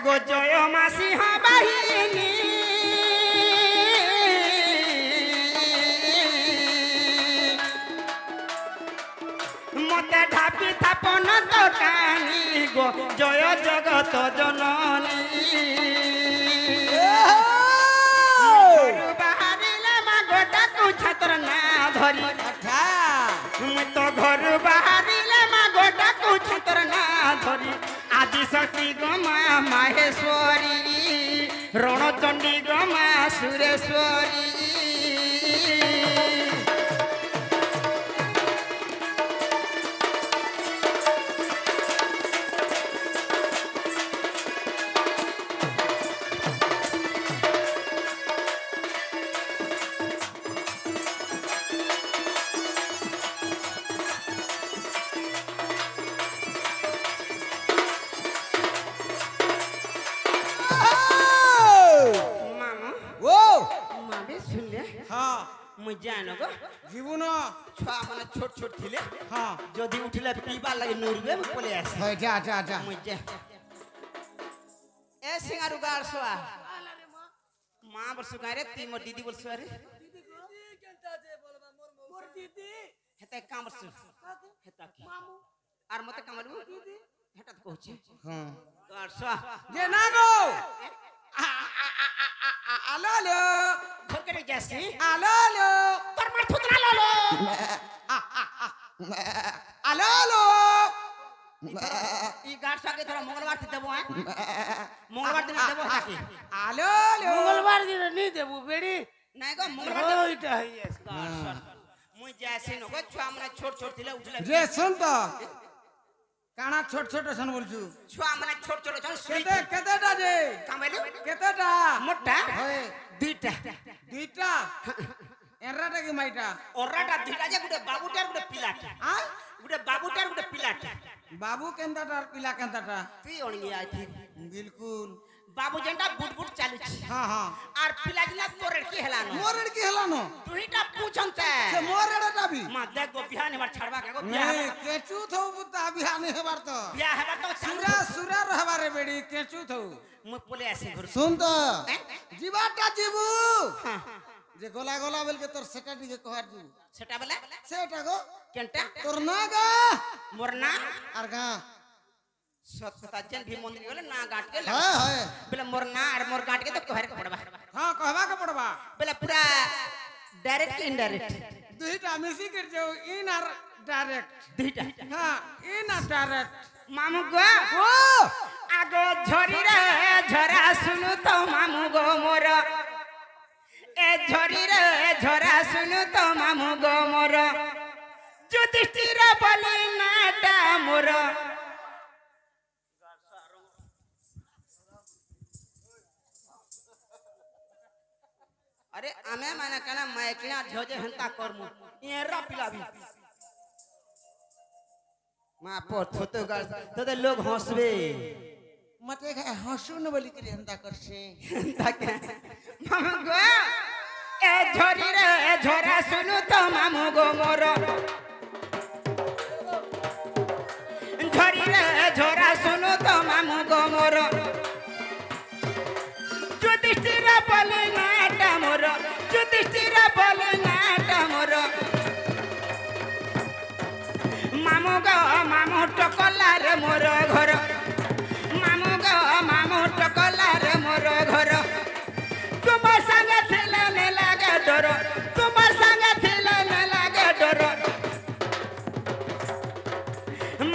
আগো জয় মাসি বাহিনী মতে ঢাপি থাপন দোকানি গো জয় জগত জননী বাহারিলে মা গোটাকু ছাত্র না ধরি তো ঘর বাহারিলে মা গোটাকু ছাত্র না ধরি আদি শক্তি গমা মাহেশ্বরী রণচণ্ডী গমা সুরেশ্বরী जानो गो जीवन छुआ माने छोट छोट थिले हां जदी उठले पीबा लगे नूरबे पले आसे होय जा जा जा मुझे ए सिंगारू गारसवा मां बरसु गारे ती मोर दीदी बरसु रे दीदी केनता जे बोलबा मोर दीदी हेते काम बरसु हेता की मामू आर मते कामलु दीदी हेता तो कहछि हां गारसवा जे ना गो आलो लो घर करे जैसे आलो लो तर मार थुतरा लो लो आलो लो ई गाड़ साके थोड़ा मंगलवार दिन देबो है मंगलवार दिन देबो ताकि आलो लो मंगलवार दिन नहीं देबो बेड़ी नहीं गो मंगलवार ओइटा है गाड़ सर मुई जैसे न गो छुआ माने छोट छोट थिले उठले रे सुन तो काना छोट छोट सन बोलछु छुआ माने छोट छोट छन केते केतेटा जे कामेलु केतेटा मोटा होय दुईटा दुईटा एराटा की माइटा ओराटा दुईटा जे गुटे बाबूटार गुटे पिलाटा आ गुटे बाबूटार गुटे पिलाटा बाबू केंदाटा पिला केंदाटा पी ओणगी आई थी बिल्कुल बाबू जेंटा बुट बुट चालू छी हां हां आर पिला दिना तोरेड़ की हेलानो मोरेड़ की हेलानो दुईटा पूछनते से मोरेड़टा भी मा देख गो बिहान हमर छड़वा के गो बियाह केचू थौ बुता बिहान हेबार तो बियाह हेबा तो सुरा सुरा रहबारे बेड़ी केचू थौ मु पोले आसी घर सुन तो जीवाटा जीवू जे गोला गोला बोल के तोर सेटा दिके कहर जीवू सेटा बेला सेटा गो केनटा तोर ना गा मोरना आर गा सतजन भी मंदिर गेले ना गाट के हां हां बेला मोरना आर मोर गाट के तो कहर के पड़बा हां कहबा के पड़बा बेला पूरा डायरेक्ट के इनडायरेक्ट दुईटा मिसी कर जो इन आर डायरेक्ट दुईटा हां इन आर डायरेक्ट मामू गो ओ आगो झरी रे झरा सुनु तो मामू गो मोर ए झरी रे झरा सुनु तो मामू गो मोर जुधिष्ठिर बोली नाटा मोर अरे आमे माने कना मैकना झोजे हंता करमु एरा पिलाबी मा पोथो तो गाल तो लोग हंसबे मते हंसू न बोली के हंता करछे हंता के मामू गो ए झरी रे झरा सुनु तो मामू गो मोर झरी रे झरा सुनु तो मामू गो मोर जुधिष्ठिर बोले नाटा मोर जुधिष्ठिर बोले नाटा मोर मामू गो मामू टकला रे मोर घर मामू गो मामू टकला रे मोर घर तुम संग थिले ने लागे डर तुम संग थिले ने लागे डर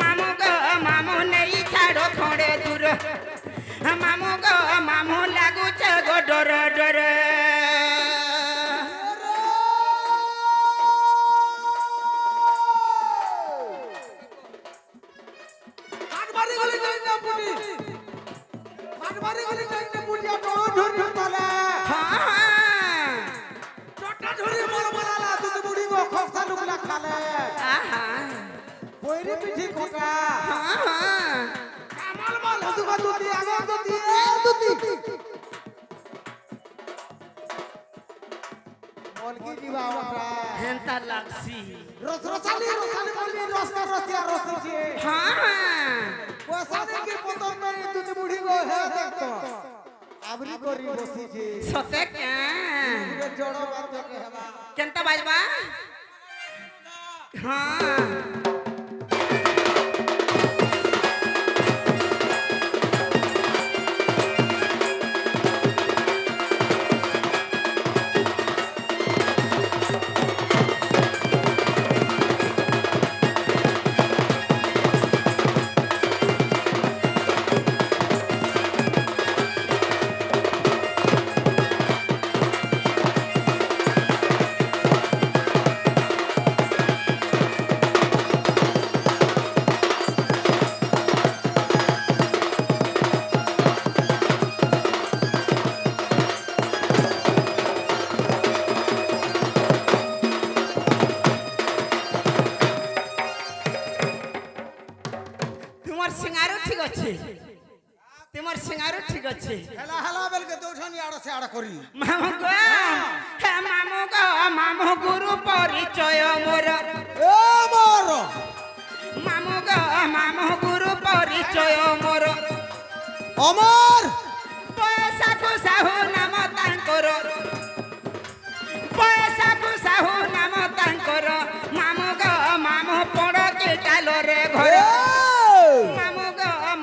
मामू गो मामू नहीं छाड़ो खोड़े दूर मामू गो मामू लागू छे गो डर डर मारबारी गली गई ना पुटी मारबारी गली गई ना पुटी तो झोरी तले हां छोटा झोरी मोर माराला तू तो बुढ़ी को खोखा लुकला खाले आहा कोइरी पिठी खोका हां कामल माल हसुका दूती आगे दूती ए दूती मोलकी जीवा ओटा हेंता लागसी रसरसाली बोली रसका रसिया रसी छे हां ओसाने के पतन नहीं दूती बुढ़ी को है देख तो ବସିଛି ସତେ କେ ଗୋଟେ ଜଡ଼ ବାଧ୍ୟକେ ହେବା କେନ୍ତା ବାଜବା ହଁ तुमर सिंगारो ठीक अच्छे तुमर सिंगारो ठीक अच्छे হেলা হেলা বেলকে দৌছনি আড় সে আড় করি मामू गो हे मामू गुरु परिचय मोर এ মোর मामू गुरु परिचय मोर অমর पैसा को साहू नाम तांकर पैसा को साहू नाम तांकर मामू पड़ के टालो रे घर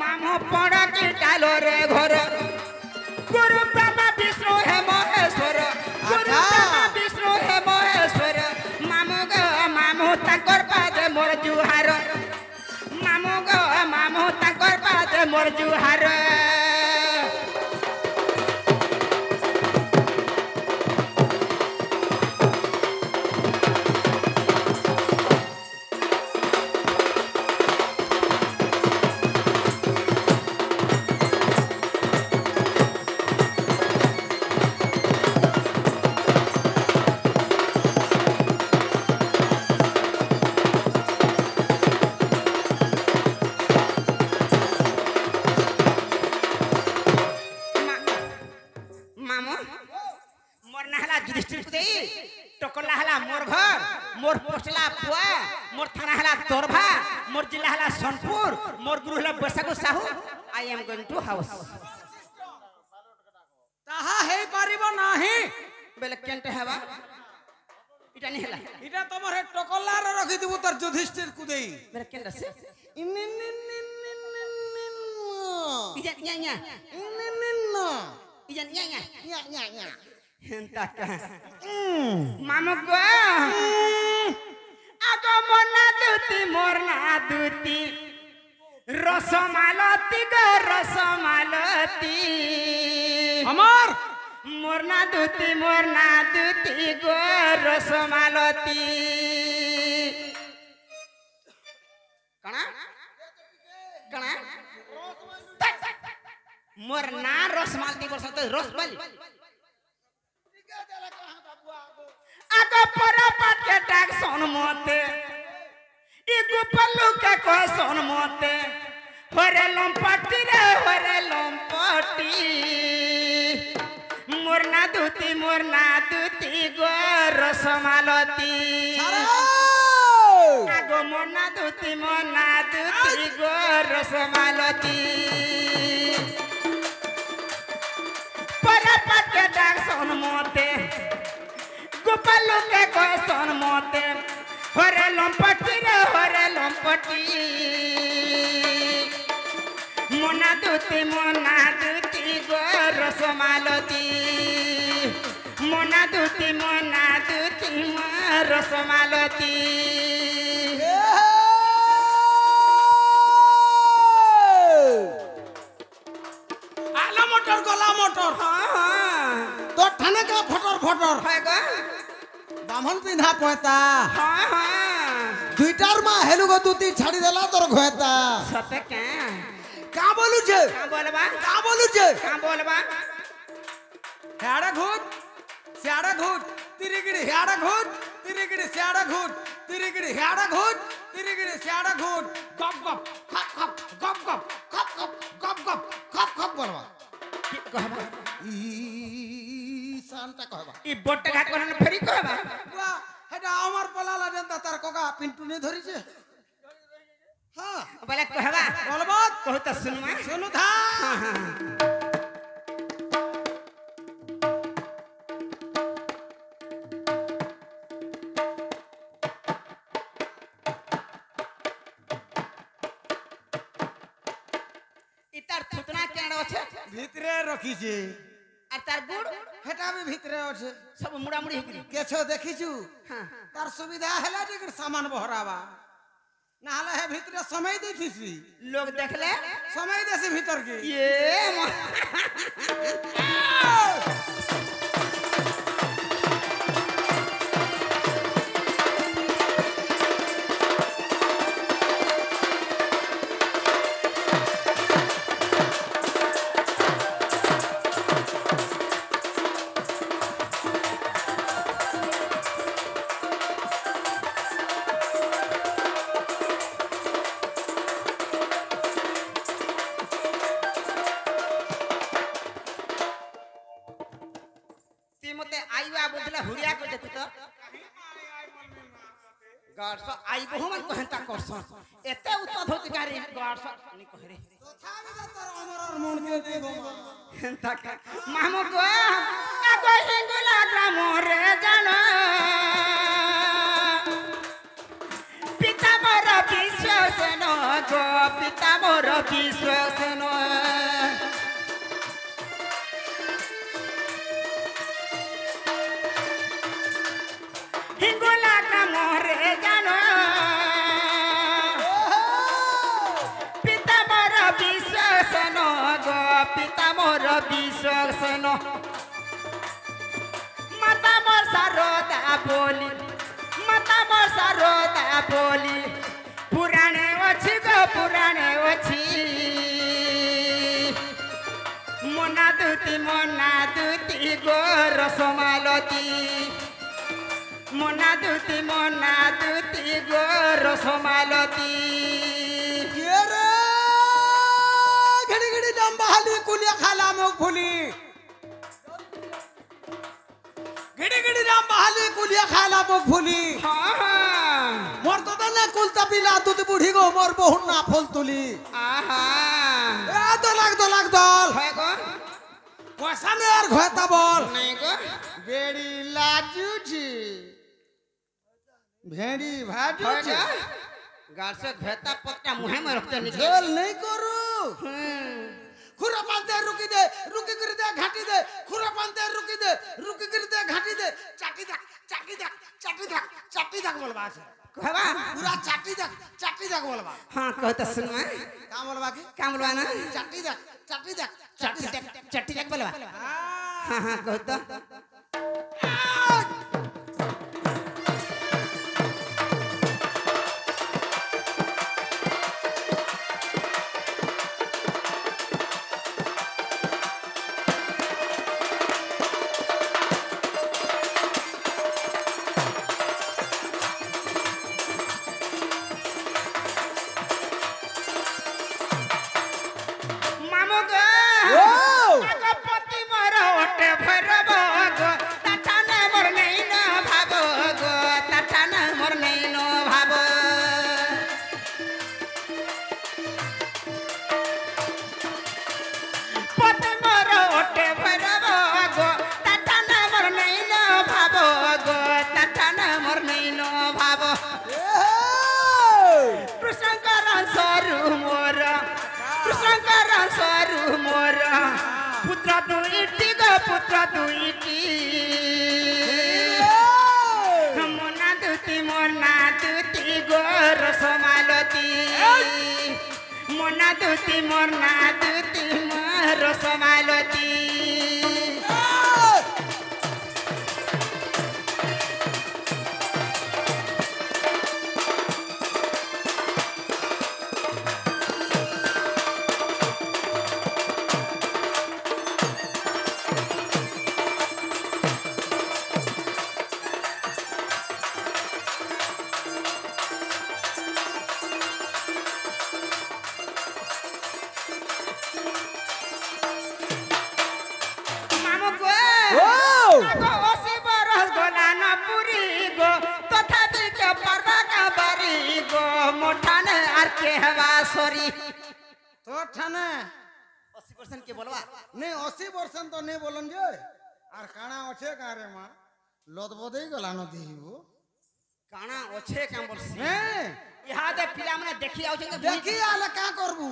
मामू पड़ के टालो रे घर गुरु ब्रह्मा विष्णु हे महेश्वर गुरु ब्रह्मा विष्णु हे महेश्वर मामू तांकर पादे मोर जुहार मामू तांकर पादे मोर जुहार मामू मोर नहला जुडिस्ट्रिक्ट दे टोकला हला मोर घर मोर पोस्टला पुआ मोर थाना हला तोरभा मोर जिला हला सोनपुर मोर गुरु हला बरसाको Sahu I am going to house তাহা হেই পারিব নাহি বেলে কেনতে হেবা ইটা নি হেলা এটা তোমার হে টকলার রাখি দিব তোর যুধিষ্ঠির কুদেই বেলে কেন আছে ইজা nya nya ijan nya nya henta ka मामू गो आगो मोना दुती मोरना दुती रसमालती गो रसमालती আমার मोरना दुती गो रसमालती कणा कणा मोरना रसमालती बरसत रसमाली आगो परपट के डाक सोन मोते ई गुपल्लू के को सोन मोते होरे लंपटी रे होरे लंपटी मोरना दुती गो रसमालती आगो मोरना दुती गो रसमालती परपट के डाक सोन मोते गोपालू के को सोन मोते होरे लंपटी रे होरे लंपटी मोना दुती गो रसमालती मोना दुती रसमालती আলা মোটর গলা মোটর हाँ তোর ঠানে কা ফটর ফটর है गो বামন পিন্ধা পয়তা हाँ हाँ দুইটার মা হেলু গো দুতি ছাড়ি দেলা তোর ঘয়তা सते क्या কা বলুছে क्या बोलबा কা বলুছে क्या बोलबा হেড়া ঘুট সিয়াড়া ঘুট তিরিগিরি হেড়া ঘুট তিরিগিরি সিয়াড়া ঘুট তিরিগিরি হেড়া ঘুট তিরিগিরি সিয়াড়া ঘুট গপ গপ খপ খপ গপ গপ খপ খপ গপ গপ খপ খপ বলবা কি कहबा ই শান্তা কহবা ई बोट घाट कोन फेरी कहबा বাহ এটা আমার পলালা জনতা তার কোকা পিন্টুনি ধরিছে হ্যাঁ बोले कहबा বলবত कहू त सुनमा শুনু ধা তার থুতনা কেন আছে ভিতরে রাখিছে আর তার গুড় হেটা भी ভিতরে আছে সব মুড়ামুড়ি হইকি কেছো দেখিছু হ্যাঁ তার সুবিধা হেলা যে সামান বহরাবা না হলে হে ভিতরে সময় দেখিছি লোক দেখলে সময় দেছি ভিতর কি ইয়ে মতে আইবা বদলা হুড়িয়া কই দেখু তো গাড়স আই বহুমান কহেনতা করছ এতে উৎপাদ হতি গারি গাড়স নি কহরে তথাপি তো তোর অমরর মন কে দেব হেনতা মামু গো আগো হিঙ্গুলা গ্রাম রে জান পিতা মোর বিশ্বসেন গো পিতা মোর বিশ্বসেন হিঙ্গুলা গ্রাম রে জান পিতা মোর বিশ্বসেন গো পিতা মোর বিশ্বসেন মাতা মোর সারদা বলি মাতা মোর সারদা বলি পুরাণে অছি গো পুরাণে অছি মনা দুতি গো রসমালতি মনা দুতি গো রসমালতি কে রে ঘড়ি ঘড়ি দাম বাহালি কুলিয়া খালা মুখ ভুলি ঘড়ি ঘড়ি দাম বাহালি কুলিয়া খালা মুখ ভুলি হ্যাঁ মোর তো না কুলতা পিলা দুধ বুড়ি গো মোর বহু না ফুল তুলি আহা এ দলাক দল হয় গো পয়সা নে আর ঘয়তা বল নাই গো বেড়ি লাজুছি ভেড়ি হয় ভাজুছি গো গাছে ভেতা পত্তা মুহে में रखते निकल ঝোল नहीं करू খুরা পানতে রুকি করে দে ঘাটি দে খুরা পানতে রুকি করে দে ঘাটি দে চাটি দেখ বলবা আছে कहवा पूरा चाटी देख बोलबा हां कहता सुन में का बोलबा की का बोलवा ना चाटी देख चट्टी देख बोलवा हां हां कहता मामू गो आगो पति मोर ओटे भरब गो तठाने मोर नहीं न भाबो गो तठाने मोर नहीं न भाबो पति मोर ओटे भरब गो तठाने मोर नहीं न भाबो गो तठाने मोर नहीं न भाबो कृष्णकर सरू मोर कृष्णकर सरू मोर पुत्र दुईटी गो पुत्र दुईटी मोना दुती गो रसमालती मोना दुती रसमालती मामू गो आगो ओसी बरस गोला न पुरी गो तथापि के परवा का बारी गो मोठाने आर के हवा सोरी तो ठाने 80% के बोलवा नहीं 80% तो नहीं बोलन जे আর কানা আছে কারে মা লদবদেই গলা নদী হিবো काना ओछे काम बोलसी হ্যাঁ इहा दे पिला मने देखि आउ छे দেখি আলে কা করবু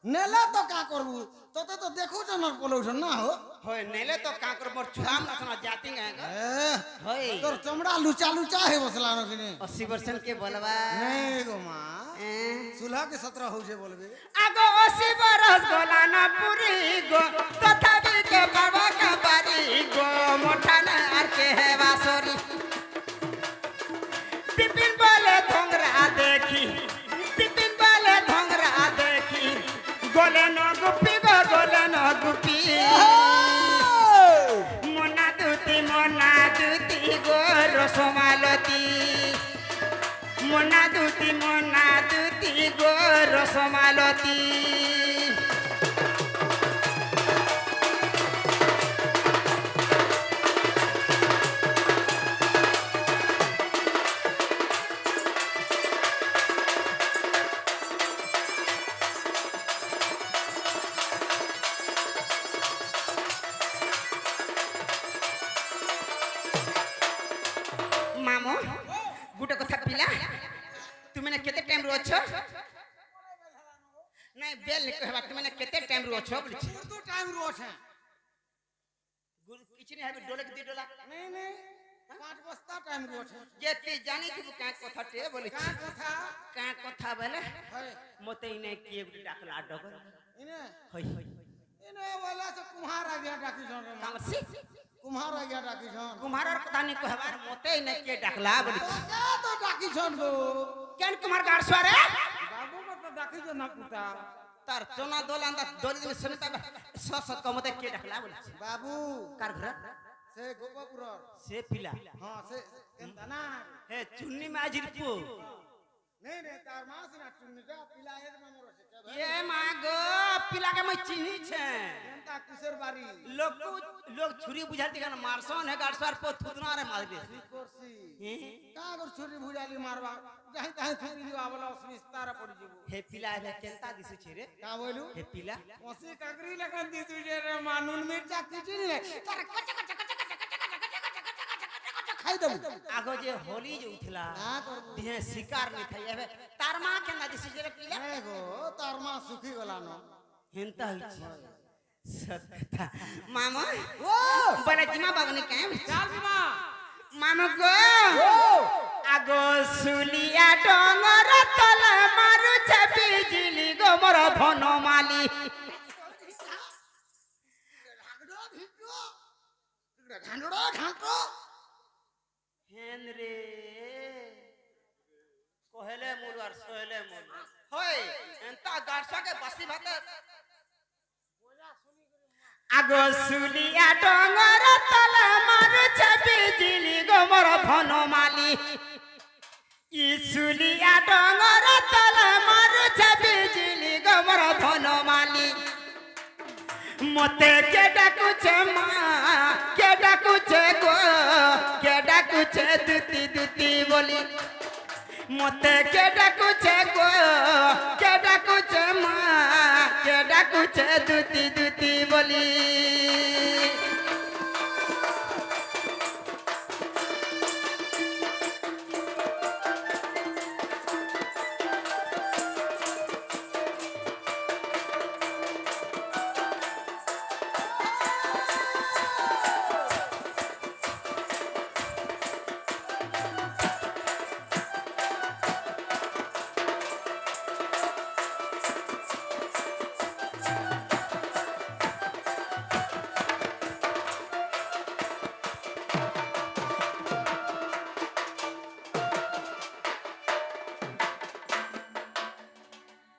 নেলে তো কা করবু তোতে তো দেখুছ না পলউছন না হো होय नेले तो का कर मोर छुआम ना जाती है এ होय তোর চমড়া লুচা লুচা হে বসলা ন কিনে 80% के बोलबा नहीं गो माँ सुलह के 17 हो जे बोलबे आगो 80 बरस गोला न पूरी गो तथापि के बाबा का बारी गो मोठाना आर के है बासुरी पिपिन बोले धोंगरा देखी पिपिन बोले धोंगरा देखी गोले न गुपी गो गोले न गुपी मोना दूती गो रसमालती मोना दूती गो रसमालती मामो गुटे कथा पिला तुमने केते टाइम रो छ नहीं बेल नहीं कहबा तुमने केते टाइम रो छ बोली छी तू टाइम रो छे किछ नहीं है डोले के डोला नहीं नहीं 5 बस्ता टाइम रो छे जे ती जानी कि का कथा टे बोली छी का कथा बोले है मते इने किए गुटी डाकला डगर इने होय इने वाला से कुम्हार आ गया डाकी जन कामसी कुम्हार आ गया डाकी जन कुम्हार कथा नहीं कहबार मते इने के डाकला बोली छी क्या तो डाकी जन गो केन कुमार गाड़सवा रे बाबू को तो डाकी जन ना पुता तार चोना दोलांदा दोली में सुनता सस कमते के डाकला बोली छी बाबू कार घर से गोपापुर से पिला हां से केनता ना हे चुन्नी में आजिर पो नहीं नहीं तार मां से ना चुन्नी जा पिला एक नंबर से क्या ये मागो पिला के मैं चिन्ही छे केनता किशोर बारी लोग छुरी बुझाती का मारसन है गाड़सवार पो थुतना रे मार दे कोर्सी का कर छुरी भुजाली मारवा जहीं तहीं फेरी लिवा वाला उसमें स्तारा पड़ जीवो हे पिला है केनता दिसु छे रे का बोलू हे पिला ओसी काकरी लगन दिसु जे रे मानुन मिर्चा किचड़ी ले तार कच कच कच कच खाई दबु आगो जे होली जो उठला का करबू दिहे शिकार नहीं था ये तार मां केना दिसु छे रे पिला नहीं गो तार मां सुखी गला न हेनता होई छे सत्ता मामा ओ बने जिमा बाबू ने कहे चाल बिमा मामा गो आगो सुलिया डोंगर तल मारु छबी जिली गो मोर धनमाली घांडो घांटो हेन रे कहले मोर और सोहले मोर होय एंता गाड़सा के बसी भात आगो सुलिया डोंगर तल मारु छबी जिली गो मोर धनमाली ई सुलिया डोंगर तल मारु छबी जिली गो मोर धनमाली मते के डाकुछे मां के डाकुछे गो के डाकुछे दुती दुती बोली मते के डाकुछे गो के डाकुछे मां के डाकुछे दुती दुती बोली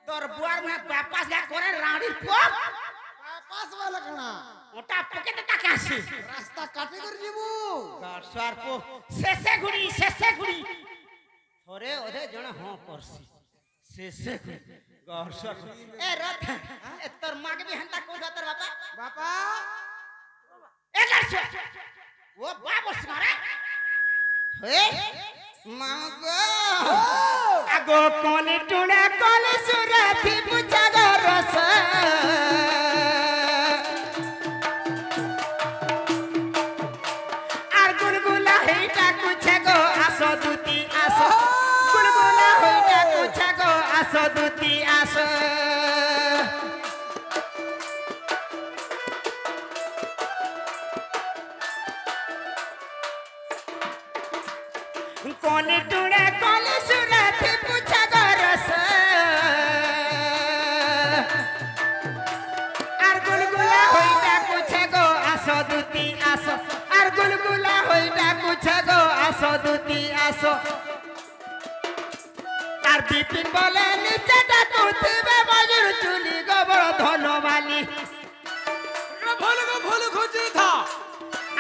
तोर बुआर में वापस जा करे रानी पोप पास वाला कणा मोटा पके त कासी रास्ता काटे कर जीवू गाड़सवार को शेषे गुड़ी थोरे ओधे जण हां करसी शेषे गाड़सवार ए रथ ए तोर मां के भी हंता को तोर बापा बापा ए गाड़सवार वो बाबू मारे हे मागो आगो कोली टुणे कोली सुरथी बुझा गो रस आर गुलगुला हेटा कुछ गो आसो दुती आसो गुलगुला हेटा कुछ गो आसो दुती आसो আসো আর বিপিন বলে নিচেটা কুথিবে মজুর চুলি গোবর ধনবালি ভুল খুঁজি থা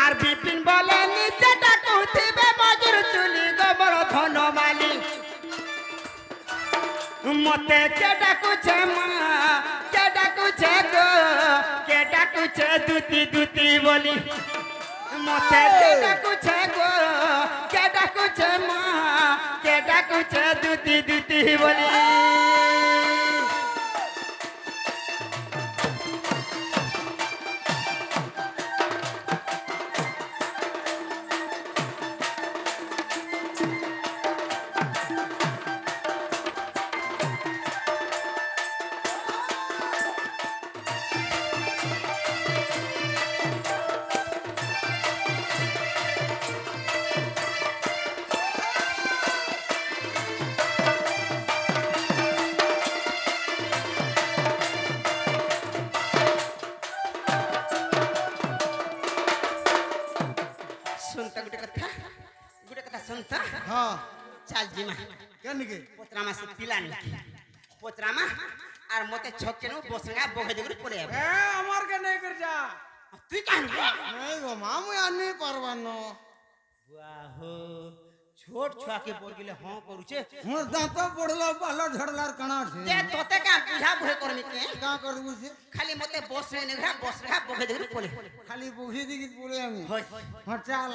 আর বিপিন বলে নিচেটা কুথিবে মজুর চুলি গোবর ধনবালি মতে কে ডাকুছে মা কে ডাকুছে গো কে ডাকুছে দুতি দুতি বলি মতে কে ডাকুছে গো কে ডাকুছে মা কে ডাকুছে দুতি দুতি বলি শুনতা গুটে কথা শুনতা হ্যাঁ চাল জিমা কেন কি পোতরামা সে পিলানি পোতরামা আর মতে ছকেনু বসঙ্গা বগে দিগুরি পড়ে যাবে এ আমার কে নেই কর যা তুই কান नहीं गो मामू आने परवानो वाहो छोट छुआ के बोल गेले हां करूचे मोर दांत पड़ला पाला झड़लार कणा ते छे तोते का बुझा बुझे करमी के का करबू से खाली मते बस रे नेघरा बस रे बगे दिगुरी पड़े खाली बुझी दिगी बोले हम होय हां चल